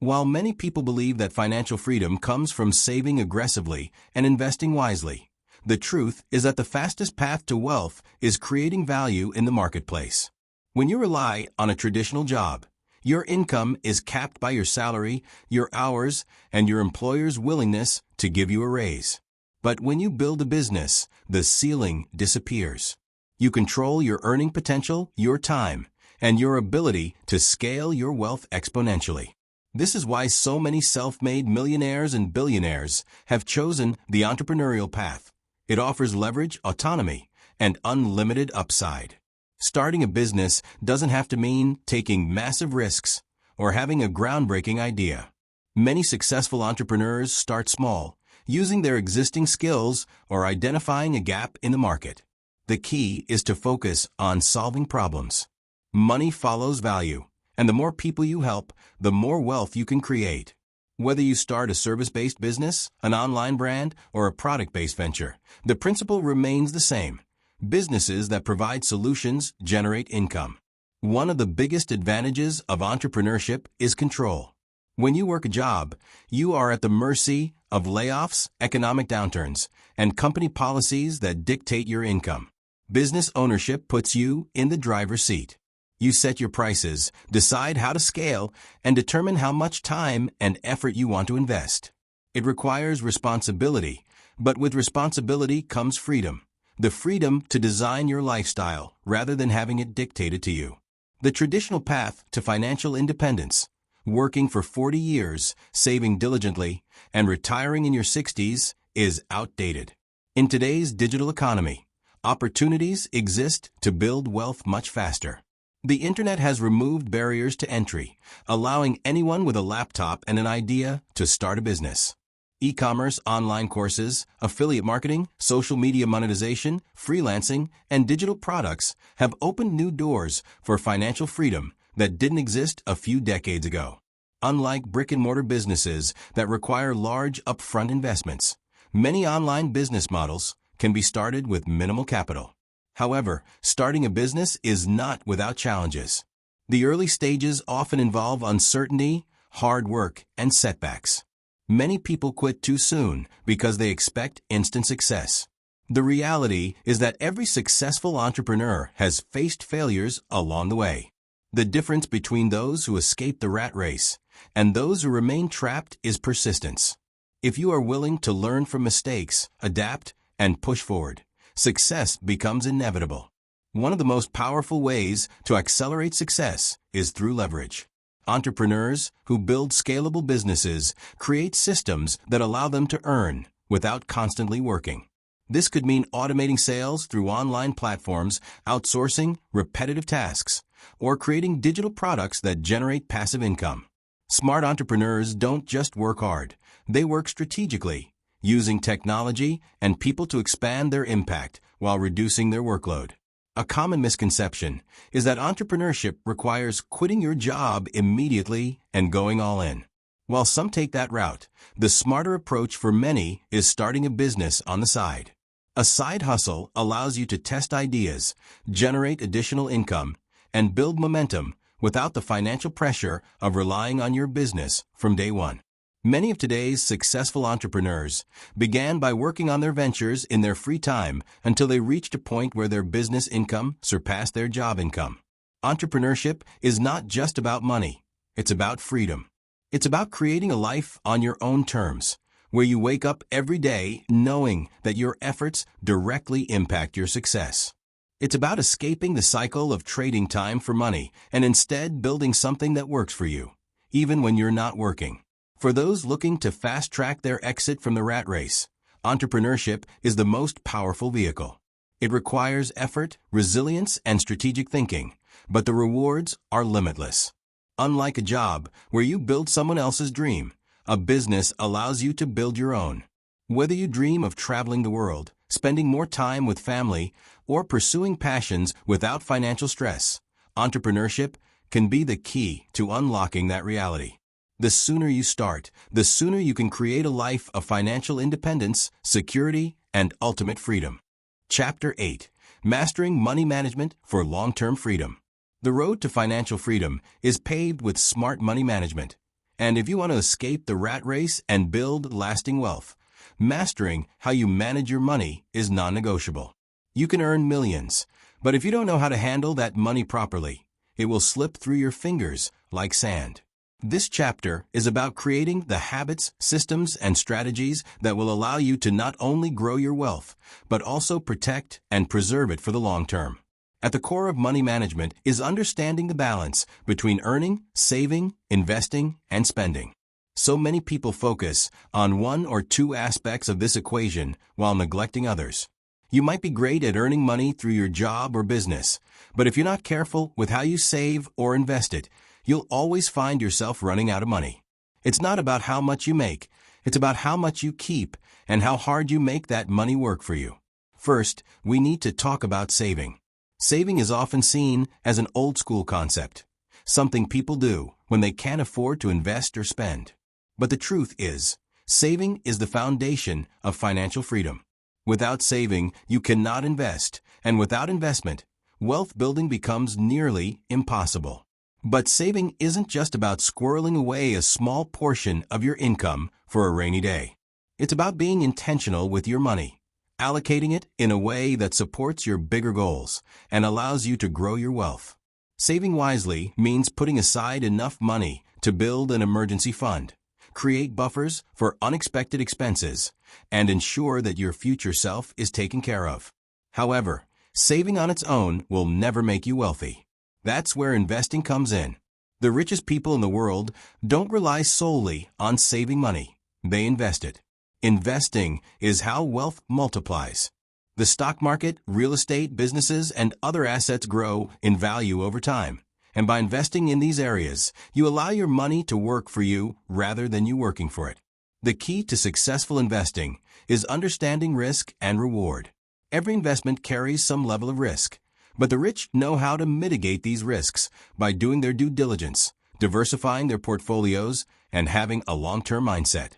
While many people believe that financial freedom comes from saving aggressively and investing wisely, the truth is that the fastest path to wealth is creating value in the marketplace. When you rely on a traditional job, your income is capped by your salary, your hours, and your employer's willingness to give you a raise. But when you build a business, the ceiling disappears. You control your earning potential, your time, and your ability to scale your wealth exponentially. This is why so many self-made millionaires and billionaires have chosen the entrepreneurial path. It offers leverage, autonomy, and unlimited upside. Starting a business doesn't have to mean taking massive risks or having a groundbreaking idea. Many successful entrepreneurs start small, using their existing skills or identifying a gap in the market. The key is to focus on solving problems. Money follows value, and the more people you help, the more wealth you can create. Whether you start a service-based business, an online brand, or a product-based venture, the principle remains the same. Businesses that provide solutions generate income. One of the biggest advantages of entrepreneurship is control. When you work a job, you are at the mercy of layoffs, economic downturns, and company policies that dictate your income. Business ownership puts you in the driver's seat. You set your prices, decide how to scale, and determine how much time and effort you want to invest. It requires responsibility, but with responsibility comes freedom. The freedom to design your lifestyle rather than having it dictated to you. The traditional path to financial independence, working for 40 years, saving diligently, and retiring in your 60s, is outdated. In today's digital economy, Opportunities exist to build wealth much faster. The internet has removed barriers to entry, allowing anyone with a laptop and an idea to start a business. E-commerce, online courses, affiliate marketing, social media monetization, freelancing, and digital products have opened new doors for financial freedom that didn't exist a few decades ago. Unlike brick-and-mortar businesses that require large upfront investments, many online business models can be started with minimal capital. However, starting a business is not without challenges. The early stages often involve uncertainty, hard work, and setbacks. Many people quit too soon because they expect instant success. The reality is that every successful entrepreneur has faced failures along the way. The difference between those who escape the rat race and those who remain trapped is persistence. If you are willing to learn from mistakes, adapt, and push forward, success becomes inevitable. One of the most powerful ways to accelerate success is through leverage. Entrepreneurs who build scalable businesses create systems that allow them to earn without constantly working. This could mean automating sales through online platforms, outsourcing repetitive tasks, or creating digital products that generate passive income. Smart entrepreneurs don't just work hard, they work strategically, using technology and people to expand their impact while reducing their workload. A common misconception is that entrepreneurship requires quitting your job immediately and going all in. While some take that route, the smarter approach for many is starting a business on the side. A side hustle allows you to test ideas, generate additional income, and build momentum without the financial pressure of relying on your business from day one. Many of today's successful entrepreneurs began by working on their ventures in their free time until they reached a point where their business income surpassed their job income. Entrepreneurship is not just about money, it's about freedom. It's about creating a life on your own terms, where you wake up every day knowing that your efforts directly impact your success. It's about escaping the cycle of trading time for money and instead building something that works for you, even when you're not working. For those looking to fast-track their exit from the rat race, entrepreneurship is the most powerful vehicle. It requires effort, resilience, and strategic thinking, but the rewards are limitless. Unlike a job where you build someone else's dream, a business allows you to build your own. Whether you dream of traveling the world, spending more time with family, or pursuing passions without financial stress, entrepreneurship can be the key to unlocking that reality. The sooner you start, the sooner you can create a life of financial independence, security, and ultimate freedom. Chapter 8. Mastering Money Management for Long-Term Freedom. The road to financial freedom is paved with smart money management. And if you want to escape the rat race and build lasting wealth, mastering how you manage your money is non-negotiable. You can earn millions, but if you don't know how to handle that money properly, it will slip through your fingers like sand. This chapter is about creating the habits, systems, and strategies that will allow you to not only grow your wealth, but also protect and preserve it for the long term. At the core of money management is understanding the balance between earning, saving, investing, and spending. So many people focus on one or two aspects of this equation while neglecting others. You might be great at earning money through your job or business, but if you're not careful with how you save or invest it, you'll always find yourself running out of money. It's not about how much you make, it's about how much you keep and how hard you make that money work for you. First, we need to talk about saving. Saving is often seen as an old-school concept, something people do when they can't afford to invest or spend. But the truth is, saving is the foundation of financial freedom. Without saving, you cannot invest, and without investment, wealth building becomes nearly impossible. But saving isn't just about squirreling away a small portion of your income for a rainy day. It's about being intentional with your money, allocating it in a way that supports your bigger goals and allows you to grow your wealth. Saving wisely means putting aside enough money to build an emergency fund, create buffers for unexpected expenses, and ensure that your future self is taken care of. However, saving on its own will never make you wealthy. That's where investing comes in. The richest people in the world don't rely solely on saving money. They invest it. Investing is how wealth multiplies. The stock market, real estate, businesses, and other assets grow in value over time. And by investing in these areas, you allow your money to work for you rather than you working for it. The key to successful investing is understanding risk and reward. Every investment carries some level of risk, but the rich know how to mitigate these risks by doing their due diligence, diversifying their portfolios, and having a long-term mindset.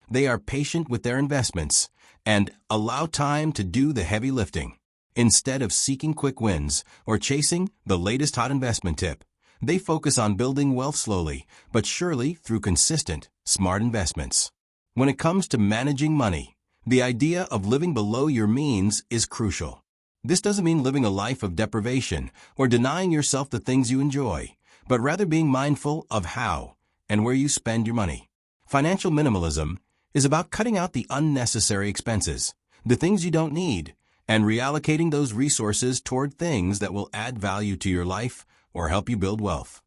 They are patient with their investments and allow time to do the heavy lifting. Instead of seeking quick wins or chasing the latest hot investment tip, they focus on building wealth slowly but surely through consistent, smart investments. When it comes to managing money, the idea of living below your means is crucial. This doesn't mean living a life of deprivation or denying yourself the things you enjoy, but rather being mindful of how and where you spend your money. Financial minimalism is about cutting out the unnecessary expenses, the things you don't need, and reallocating those resources toward things that will add value to your life or help you build wealth.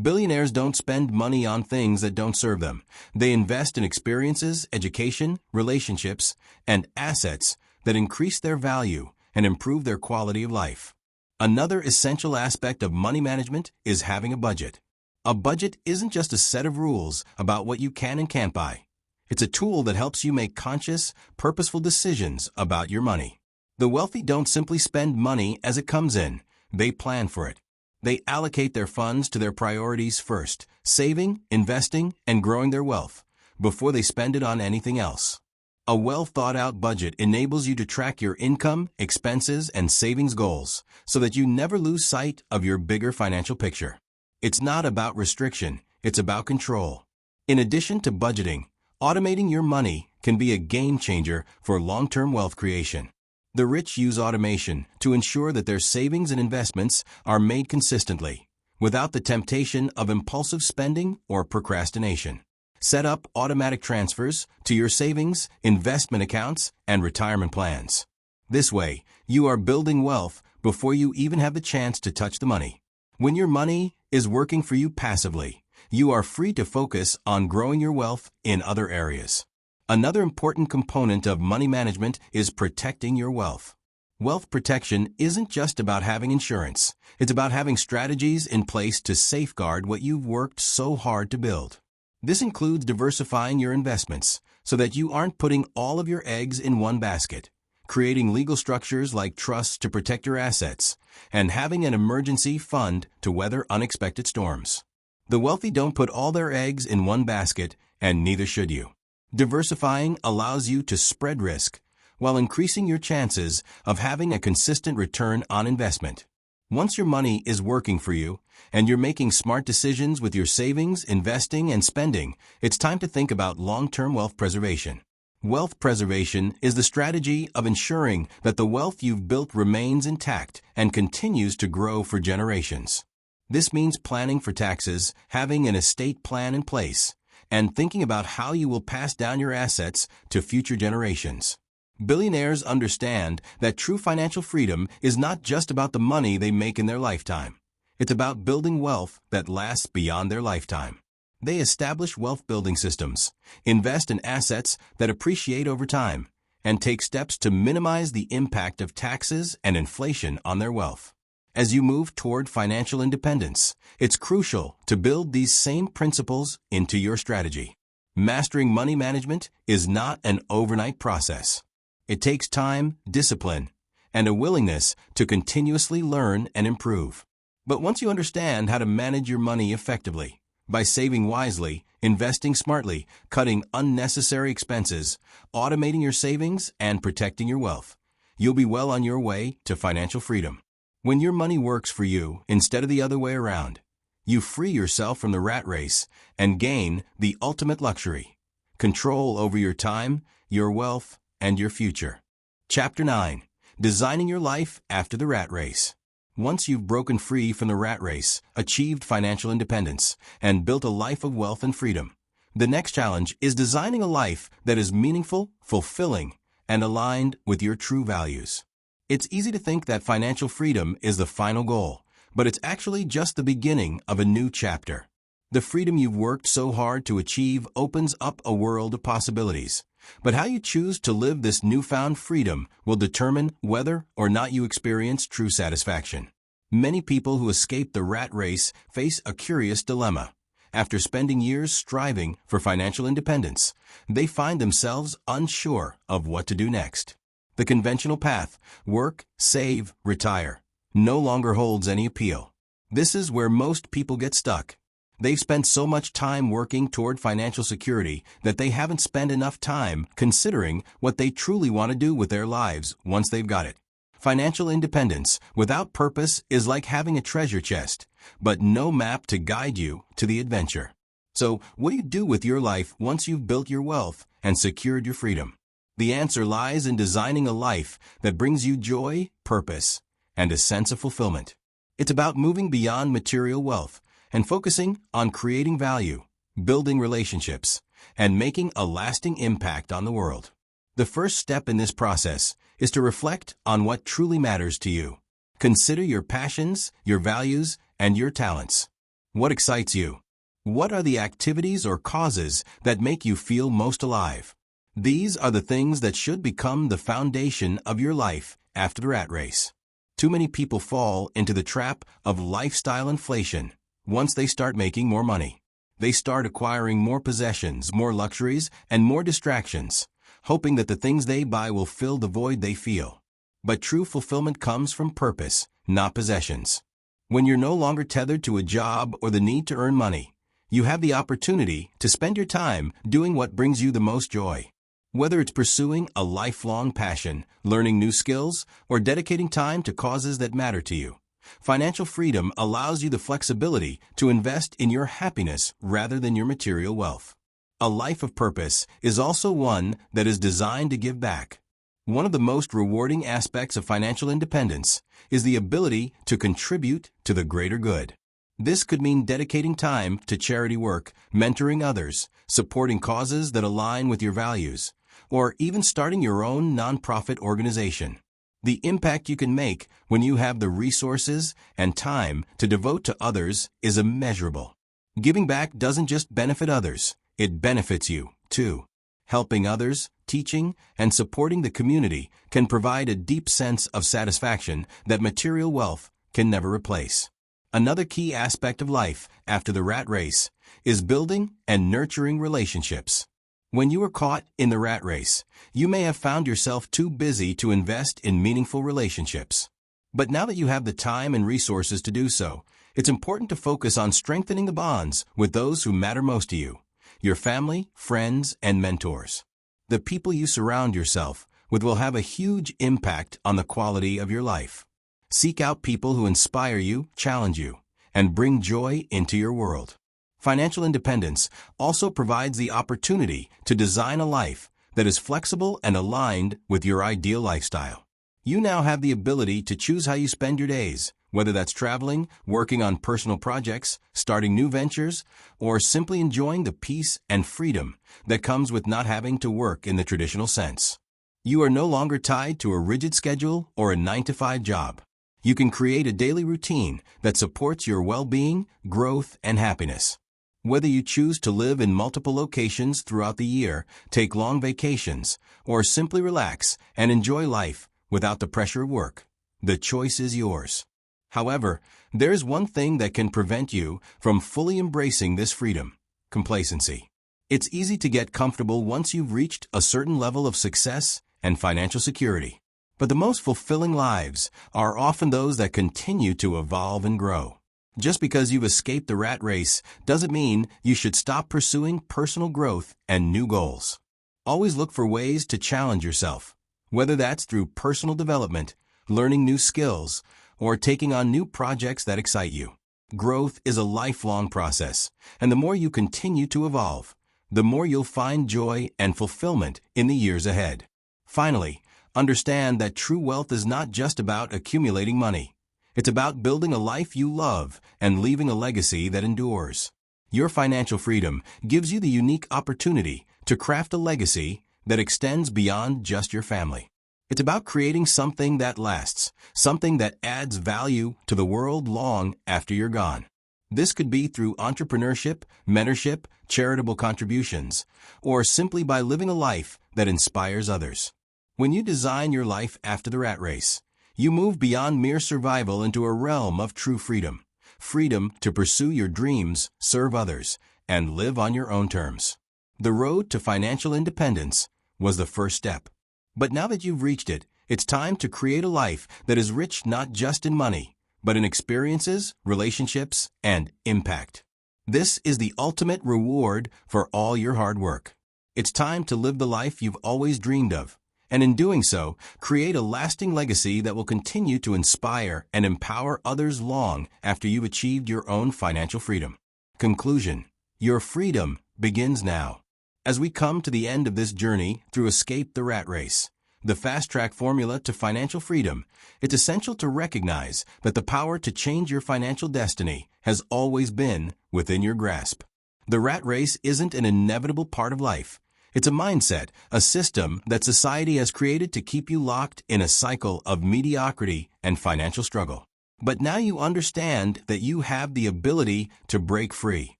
Billionaires don't spend money on things that don't serve them. They invest in experiences, education, relationships, and assets that increase their value and improve their quality of life. Another essential aspect of money management is having a budget. A budget isn't just a set of rules about what you can and can't buy. It's a tool that helps you make conscious, purposeful decisions about your money. The wealthy don't simply spend money as it comes in. They plan for it. They allocate their funds to their priorities first, saving, investing, and growing their wealth, before they spend it on anything else. A well-thought-out budget enables you to track your income, expenses, and savings goals so that you never lose sight of your bigger financial picture. It's not about restriction, it's about control. In addition to budgeting, automating your money can be a game changer for long-term wealth creation. The rich use automation to ensure that their savings and investments are made consistently, without the temptation of impulsive spending or procrastination. Set up automatic transfers to your savings, investment accounts, and retirement plans. This way, you are building wealth before you even have the chance to touch the money. When your money is working for you passively, you are free to focus on growing your wealth in other areas. Another important component of money management is protecting your wealth. Wealth protection isn't just about having insurance. It's about having strategies in place to safeguard what you've worked so hard to build. This includes diversifying your investments so that you aren't putting all of your eggs in one basket, creating legal structures like trusts to protect your assets, and having an emergency fund to weather unexpected storms. The wealthy don't put all their eggs in one basket, and neither should you. Diversifying allows you to spread risk while increasing your chances of having a consistent return on investment. Once your money is working for you and you're making smart decisions with your savings, investing, and spending, it's time to think about long-term wealth preservation. Wealth preservation is the strategy of ensuring that the wealth you've built remains intact and continues to grow for generations. This means planning for taxes, having an estate plan in place, and thinking about how you will pass down your assets to future generations. Billionaires understand that true financial freedom is not just about the money they make in their lifetime. It's about building wealth that lasts beyond their lifetime. They establish wealth-building systems, invest in assets that appreciate over time, and take steps to minimize the impact of taxes and inflation on their wealth. As you move toward financial independence, it's crucial to build these same principles into your strategy. Mastering money management is not an overnight process. It takes time, discipline, and a willingness to continuously learn and improve. But once you understand how to manage your money effectively, by saving wisely, investing smartly, cutting unnecessary expenses, automating your savings, and protecting your wealth, you'll be well on your way to financial freedom. When your money works for you instead of the other way around, you free yourself from the rat race and gain the ultimate luxury: control over your time, your wealth, and your future. Chapter 9. Designing your life after the rat race. Once you've broken free from the rat race, achieved financial independence, and built a life of wealth and freedom, the next challenge is designing a life that is meaningful, fulfilling, and aligned with your true values. It's easy to think that financial freedom is the final goal, but it's actually just the beginning of a new chapter. The freedom you've worked so hard to achieve opens up a world of possibilities. But how you choose to live this newfound freedom will determine whether or not you experience true satisfaction. Many people who escape the rat race face a curious dilemma. After spending years striving for financial independence, they find themselves unsure of what to do next. The conventional path, work, save, retire, no longer holds any appeal. This is where most people get stuck. They've spent so much time working toward financial security that they haven't spent enough time considering what they truly want to do with their lives once they've got it. Financial independence without purpose is like having a treasure chest, but no map to guide you to the adventure. So, what do you do with your life once you've built your wealth and secured your freedom? The answer lies in designing a life that brings you joy, purpose, and a sense of fulfillment. It's about moving beyond material wealth and focusing on creating value, building relationships, and making a lasting impact on the world. The first step in this process is to reflect on what truly matters to you. Consider your passions, your values, and your talents. What excites you? What are the activities or causes that make you feel most alive? These are the things that should become the foundation of your life after the rat race. Too many people fall into the trap of lifestyle inflation. Once they start making more money, they start acquiring more possessions, more luxuries, and more distractions, hoping that the things they buy will fill the void they feel. But true fulfillment comes from purpose, not possessions. When you're no longer tethered to a job or the need to earn money, you have the opportunity to spend your time doing what brings you the most joy. Whether it's pursuing a lifelong passion, learning new skills, or dedicating time to causes that matter to you, financial freedom allows you the flexibility to invest in your happiness rather than your material wealth. A life of purpose is also one that is designed to give back. One of the most rewarding aspects of financial independence is the ability to contribute to the greater good. This could mean dedicating time to charity work, mentoring others, supporting causes that align with your values, or even starting your own nonprofit organization. The impact you can make when you have the resources and time to devote to others is immeasurable. Giving back doesn't just benefit others, it benefits you, too. Helping others, teaching, and supporting the community can provide a deep sense of satisfaction that material wealth can never replace. Another key aspect of life after the rat race is building and nurturing relationships. When you are caught in the rat race, you may have found yourself too busy to invest in meaningful relationships. But now that you have the time and resources to do so, it's important to focus on strengthening the bonds with those who matter most to you, your family, friends, and mentors. The people you surround yourself with will have a huge impact on the quality of your life. Seek out people who inspire you, challenge you, and bring joy into your world. Financial independence also provides the opportunity to design a life that is flexible and aligned with your ideal lifestyle. You now have the ability to choose how you spend your days, whether that's traveling, working on personal projects, starting new ventures, or simply enjoying the peace and freedom that comes with not having to work in the traditional sense. You are no longer tied to a rigid schedule or a 9-to-5 job. You can create a daily routine that supports your well-being, growth, and happiness. Whether you choose to live in multiple locations throughout the year, take long vacations, or simply relax and enjoy life without the pressure of work, the choice is yours. However, there's one thing that can prevent you from fully embracing this freedom: complacency. It's easy to get comfortable once you've reached a certain level of success and financial security. But the most fulfilling lives are often those that continue to evolve and grow. Just because you've escaped the rat race doesn't mean you should stop pursuing personal growth and new goals. Always look for ways to challenge yourself, whether that's through personal development, learning new skills, or taking on new projects that excite you. Growth is a lifelong process, and the more you continue to evolve, the more you'll find joy and fulfillment in the years ahead. Finally, understand that true wealth is not just about accumulating money. It's about building a life you love and leaving a legacy that endures. Your financial freedom gives you the unique opportunity to craft a legacy that extends beyond just your family. It's about creating something that lasts, something that adds value to the world long after you're gone. This could be through entrepreneurship, mentorship, charitable contributions, or simply by living a life that inspires others. When you design your life after the rat race, you move beyond mere survival into a realm of true freedom. Freedom to pursue your dreams, serve others, and live on your own terms. The road to financial independence was the first step. But now that you've reached it, it's time to create a life that is rich not just in money, but in experiences, relationships, and impact. This is the ultimate reward for all your hard work. It's time to live the life you've always dreamed of, and in doing so, create a lasting legacy that will continue to inspire and empower others long after you've achieved your own financial freedom. Conclusion: your freedom begins now. As we come to the end of this journey through Escape the Rat Race, the fast-track formula to financial freedom, it's essential to recognize that the power to change your financial destiny has always been within your grasp. The rat race isn't an inevitable part of life. It's a mindset, a system that society has created to keep you locked in a cycle of mediocrity and financial struggle. But now you understand that you have the ability to break free.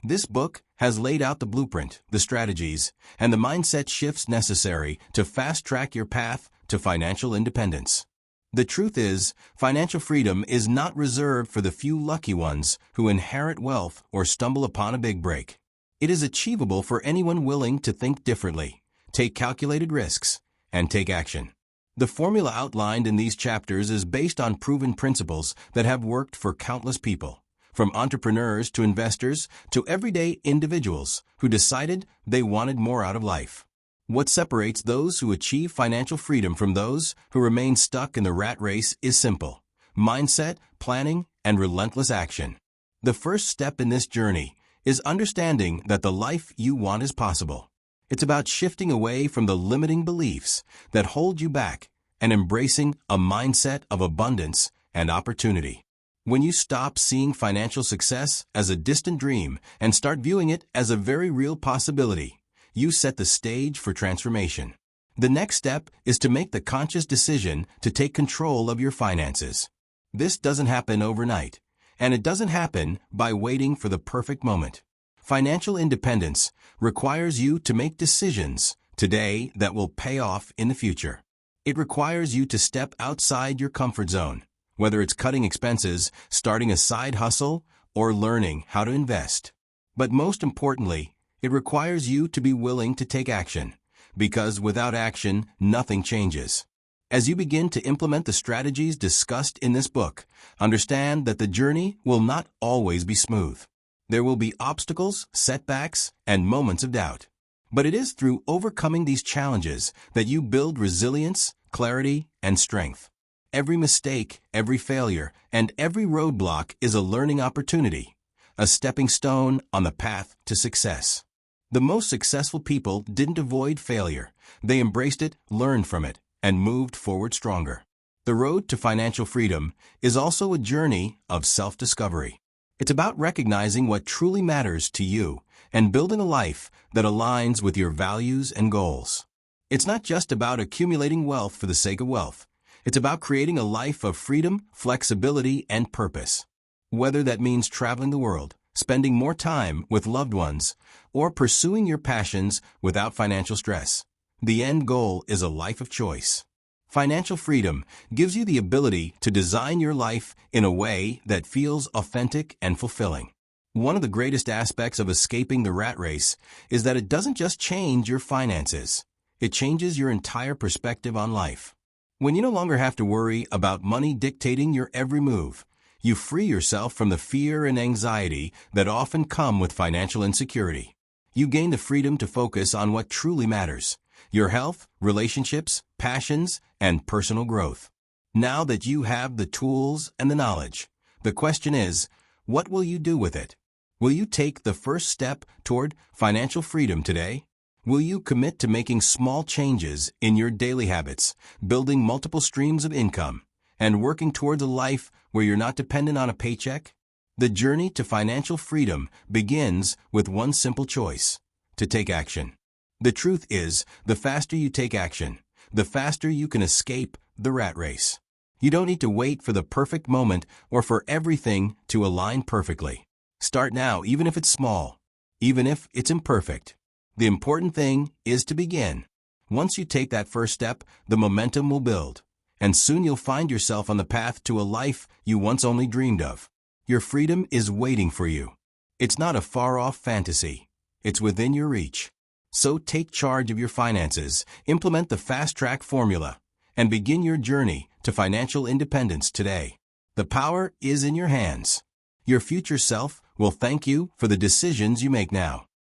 This book has laid out the blueprint, the strategies, and the mindset shifts necessary to fast-track your path to financial independence. The truth is, financial freedom is not reserved for the few lucky ones who inherit wealth or stumble upon a big break. It is achievable for anyone willing to think differently, take calculated risks, and take action. The formula outlined in these chapters is based on proven principles that have worked for countless people, from entrepreneurs to investors to everyday individuals who decided they wanted more out of life. What separates those who achieve financial freedom from those who remain stuck in the rat race is simple: mindset, planning, and relentless action. The first step in this journey is understanding that the life you want is possible. It's about shifting away from the limiting beliefs that hold you back and embracing a mindset of abundance and opportunity. When you stop seeing financial success as a distant dream and start viewing it as a very real possibility, you set the stage for transformation. The next step is to make the conscious decision to take control of your finances. This doesn't happen overnight, and it doesn't happen by waiting for the perfect moment. Financial independence requires you to make decisions today that will pay off in the future. It requires you to step outside your comfort zone, whether it's cutting expenses, starting a side hustle, or learning how to invest. But most importantly, it requires you to be willing to take action, because without action, nothing changes. As you begin to implement the strategies discussed in this book, understand that the journey will not always be smooth. There will be obstacles, setbacks, and moments of doubt. But it is through overcoming these challenges that you build resilience, clarity, and strength. Every mistake, every failure, and every roadblock is a learning opportunity, a stepping stone on the path to success. The most successful people didn't avoid failure. They embraced it, learned from it, and moved forward stronger. The road to financial freedom is also a journey of self-discovery. It's about recognizing what truly matters to you and building a life that aligns with your values and goals. It's not just about accumulating wealth for the sake of wealth. It's about creating a life of freedom, flexibility, and purpose. Whether that means traveling the world, spending more time with loved ones, or pursuing your passions without financial stress, the end goal is a life of choice. Financial freedom gives you the ability to design your life in a way that feels authentic and fulfilling. One of the greatest aspects of escaping the rat race is that it doesn't just change your finances. It changes your entire perspective on life. When you no longer have to worry about money dictating your every move, you free yourself from the fear and anxiety that often come with financial insecurity. You gain the freedom to focus on what truly matters: your health, relationships, passions, and personal growth. Now that you have the tools and the knowledge, the question is, what will you do with it? Will you take the first step toward financial freedom today? Will you commit to making small changes in your daily habits, building multiple streams of income, and working towards a life where you're not dependent on a paycheck? The journey to financial freedom begins with one simple choice: to take action. The truth is, the faster you take action, the faster you can escape the rat race. You don't need to wait for the perfect moment or for everything to align perfectly. Start now, even if it's small, even if it's imperfect. The important thing is to begin. Once you take that first step, the momentum will build, and soon you'll find yourself on the path to a life you once only dreamed of. Your freedom is waiting for you. It's not a far-off fantasy. It's within your reach. So take charge of your finances, implement the fast-track formula, and begin your journey to financial independence today. The power is in your hands. Your future self will thank you for the decisions you make now.